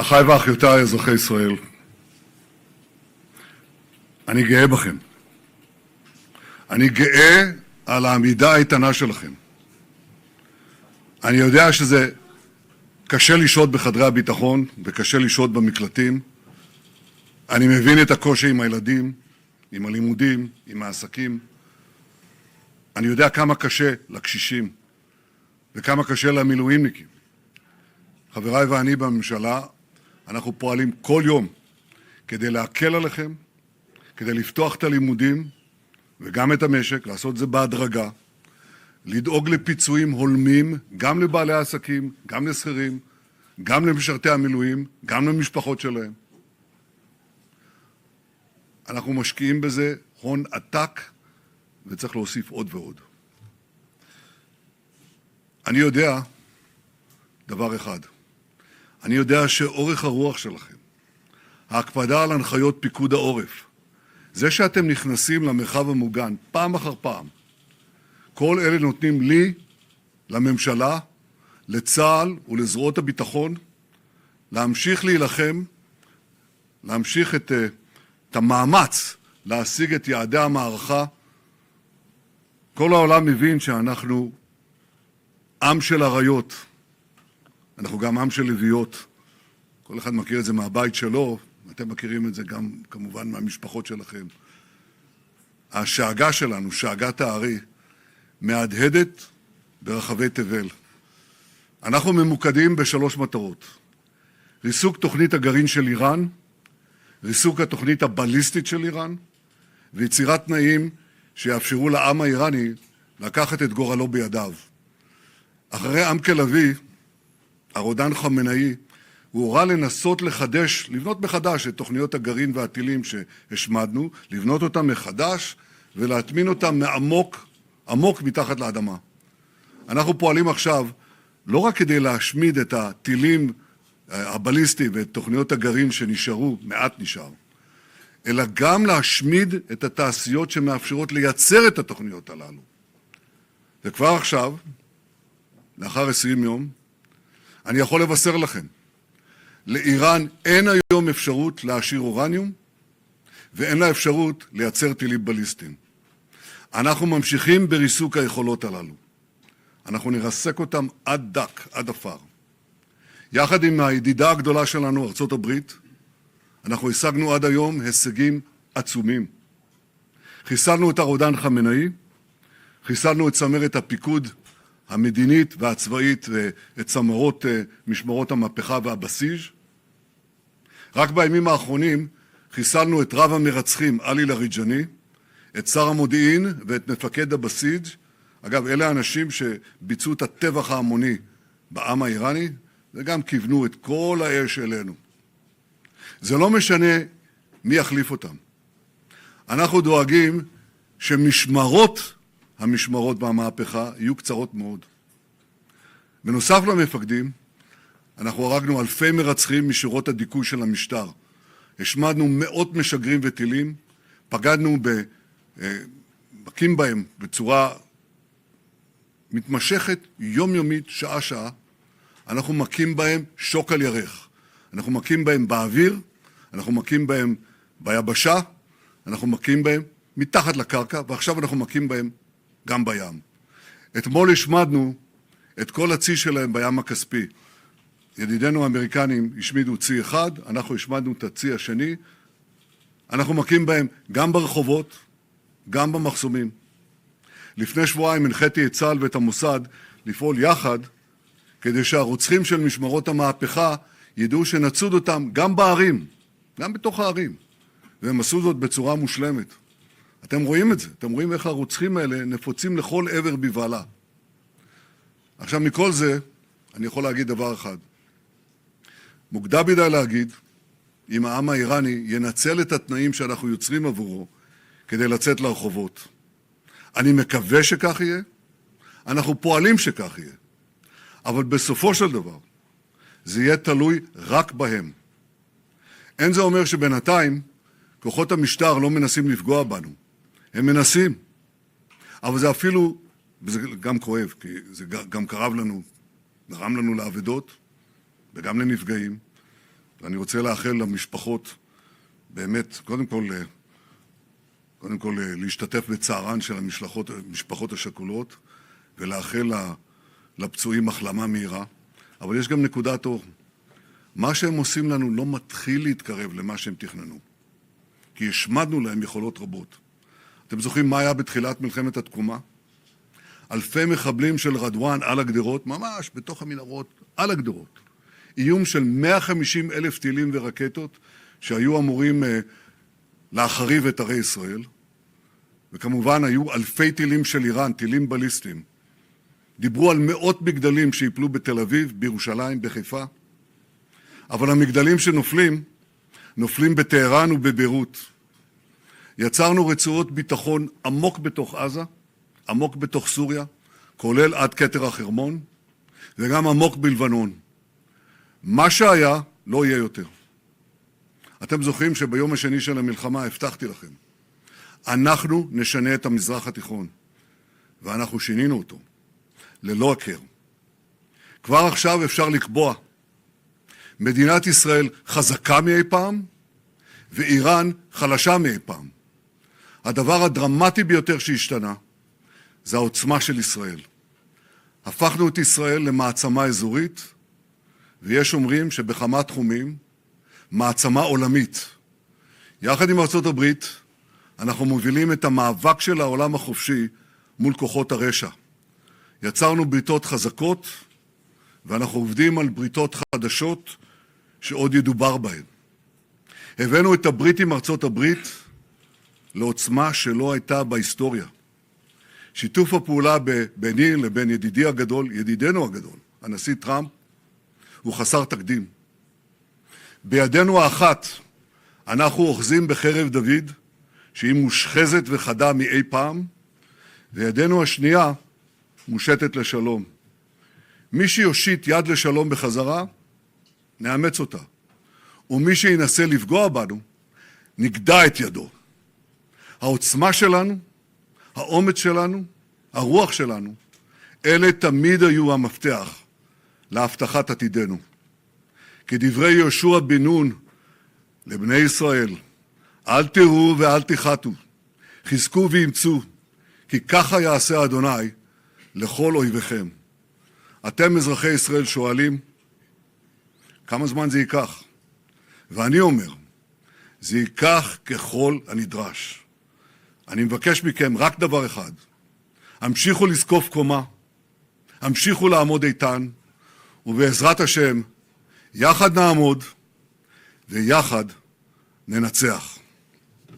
אחיי ואחיותיי אזרחי ישראל, אני גאה בכם. אני גאה על העמידה האיתנה שלכם. אני יודע שזה קשה לשהות בחדרי הביטחון וקשה לשהות במקלטים. אני מבין את הקושי עם הילדים, עם הלימודים, עם העסקים. אני יודע כמה קשה לקשישים וכמה קשה למילואימניקים. חבריי ואני בממשלה, אנחנו פועלים כל יום כדי להקל עליכם, כדי לפתוח את הלימודים וגם את המשק, לעשות זה בהדרגה, לדאוג לפיצויים הולמים גם לבעלי העסקים, גם לשכירים, גם למשרתי המילואים, גם למשפחות שלהם. אנחנו משקיעים בזה הון עתק וצריך להוסיף עוד ועוד. אני יודע דבר אחד, אני יודע שאורך הרוח שלכם, ההקפדה על הנחיות פיקוד העורף, זה שאתם נכנסים למרחב המוגן פעם אחר פעם, כל אלה נותנים לי, לממשלה, לצה"ל ולזרועות הביטחון, להמשיך להילחם, להמשיך את המאמץ להשיג את יעדי המערכה. כל העולם מבין שאנחנו עם של אריות, אנחנו גם עם של לוויות. כל אחד מכיר את זה מהבית שלו, אתם מכירים את זה גם כמובן מהמשפחות שלכם. השאגה שלנו, שאגת הארי, מהדהדת ברחבי תבל. אנחנו ממוקדים בשלוש מטרות: ריסוק תוכנית הגרעין של איראן, ריסוק התוכנית הבליסטית של איראן, ויצירת תנאים שיאפשרו לעם האיראני לקחת את גורלו בידיו. אחרי עמקה לביא, הרודן חמינאי, הוא הורה לנסות לחדש, לבנות מחדש את תוכניות הגרעין והטילים שהשמדנו, לבנות אותם מחדש ולהטמין אותם מעמוק, עמוק מתחת לאדמה. אנחנו פועלים עכשיו לא רק כדי להשמיד את הטילים הבליסטיים ואת תוכניות הגרעין שנשארו, מעט נשאר, אלא גם להשמיד את התעשיות שמאפשרות לייצר את התוכניות הללו. וכבר עכשיו, לאחר 20 יום, אני יכול לבשר לכם, לאיראן אין היום אפשרות להעשיר אורניום, ואין לה אפשרות לייצר טילים בליסטיים. אנחנו ממשיכים בריסוק היכולות הללו. אנחנו נרסק אותם עד דק, עד אפר. יחד עם הידידה הגדולה שלנו, ארצות הברית, אנחנו השגנו עד היום הישגים עצומים. חיסלנו את הרודן חמינאי, חיסלנו את צמרת הפיקוד המדינית והצבאית ואת צמרות משמרות המהפכה והבסיז'. רק בימים האחרונים חיסלנו את רב המרצחים עלי לריג'אני, את שר המודיעין ואת מפקד הבסיג'. אגב, אלה האנשים שביצעו את הטבח ההמוני בעם האיראני וגם כיוונו את כל האש אלינו. זה לא משנה מי יחליף אותם. אנחנו דואגים המשמרות במהפכה יהיו קצרות מאוד. בנוסף למפקדים, אנחנו הרגנו אלפי מרצחים משורות הדיכוי של המשטר. השמדנו מאות משגרים וטילים, פגענו מכים בהם בצורה מתמשכת, יומיומית, שעה-שעה. אנחנו מכים בהם שוק על ירך. אנחנו מכים בהם באוויר, אנחנו מכים בהם ביבשה, אנחנו מכים בהם מתחת לקרקע, ועכשיו אנחנו מכים בהם גם בים. אתמול השמדנו את כל הצי שלהם בים הכספי. ידידינו האמריקנים השמידו צי אחד, אנחנו השמדנו את הצי השני. אנחנו מכים בהם גם ברחובות, גם במחסומים. לפני שבועיים הנחיתי את צה"ל ואת המוסד לפעול יחד, כדי שהרוצחים של משמרות המהפכה ידעו שנצוד אותם גם בערים, גם בתוך הערים. והם עשו זאת בצורה מושלמת. אתם רואים את זה, אתם רואים איך הרוצחים האלה נפוצים לכל עבר בבעלה. עכשיו, מכל זה, אני יכול להגיד דבר אחד. מוקדם מדי להגיד אם העם האיראני ינצל את התנאים שאנחנו יוצרים עבורו כדי לצאת לרחובות. אני מקווה שכך יהיה, אנחנו פועלים שכך יהיה. אבל בסופו של דבר, זה יהיה תלוי רק בהם. אין זה אומר שבינתיים כוחות המשטר לא מנסים לפגוע בנו. הם מנסים. אבל זה אפילו, וזה גם כואב, כי זה גם גרם לנו לאבדות וגם לנפגעים. ואני רוצה לאחל למשפחות, באמת, קודם כל להשתתף בצערן של המשפחות השכולות, ולאחל לפצועים החלמה מהירה. אבל יש גם נקודת אור. מה שהם עושים לנו לא מתחיל להתקרב למה שהם תכננו, כי השמדנו להם יכולות רבות. אתם זוכרים מה היה בתחילת מלחמת התקומה? אלפי מחבלים של רדואן על הגדרות, ממש בתוך המנהרות, על הגדרות. איום של 150,000 טילים ורקטות שהיו אמורים להחריב את ערי ישראל, וכמובן היו אלפי טילים של איראן, טילים בליסטיים. דיברו על מאות מגדלים שיפלו בתל אביב, בירושלים, בחיפה, אבל המגדלים שנופלים, נופלים בטהרן ובביירות. יצרנו רצועות ביטחון עמוק בתוך עזה, עמוק בתוך סוריה, כולל עד כתר החרמון, וגם עמוק בלבנון. מה שהיה לא יהיה יותר. אתם זוכרים שביום השני של המלחמה הבטחתי לכם, אנחנו נשנה את המזרח התיכון, ואנחנו שינינו אותו, ללא הכר. כבר עכשיו אפשר לקבוע, מדינת ישראל חזקה מאי פעם, ואיראן חלשה מאי פעם. הדבר הדרמטי ביותר שהשתנה, זה העוצמה של ישראל. הפכנו את ישראל למעצמה אזורית, ויש אומרים שבכמה תחומים, מעצמה עולמית. יחד עם ארצות הברית, אנחנו מובילים את המאבק של העולם החופשי מול כוחות הרשע. יצרנו בריתות חזקות, ואנחנו עובדים על בריתות חדשות שעוד ידובר בהן. הבאנו את הברית עם ארצות הברית לעוצמה שלא הייתה בהיסטוריה. שיתוף הפעולה ביני לבין ידידנו הגדול, הנשיא טראמפ, הוא חסר תקדים. בידנו האחת אנחנו אוחזים בחרב דוד, שהיא מושחזת וחדה מאי פעם, וידנו השנייה מושטת לשלום. מי שיושיט יד לשלום בחזרה, נאמץ אותה. ומי שינסה לפגוע בנו, נגדע את ידו. העוצמה שלנו, האומץ שלנו, הרוח שלנו, אלה תמיד היו המפתח להבטחת עתידנו. כדברי יהושע בן נון לבני ישראל, אל תראו ואל תחתו, חזקו ואמצו, כי ככה יעשה אדוני לכל אויביכם. אתם אזרחי ישראל שואלים, כמה זמן זה ייקח? ואני אומר, זה ייקח ככל הנדרש. אני מבקש מכם רק דבר אחד, המשיכו לזקוף קומה, המשיכו לעמוד איתן, ובעזרת השם, יחד נעמוד ויחד ננצח.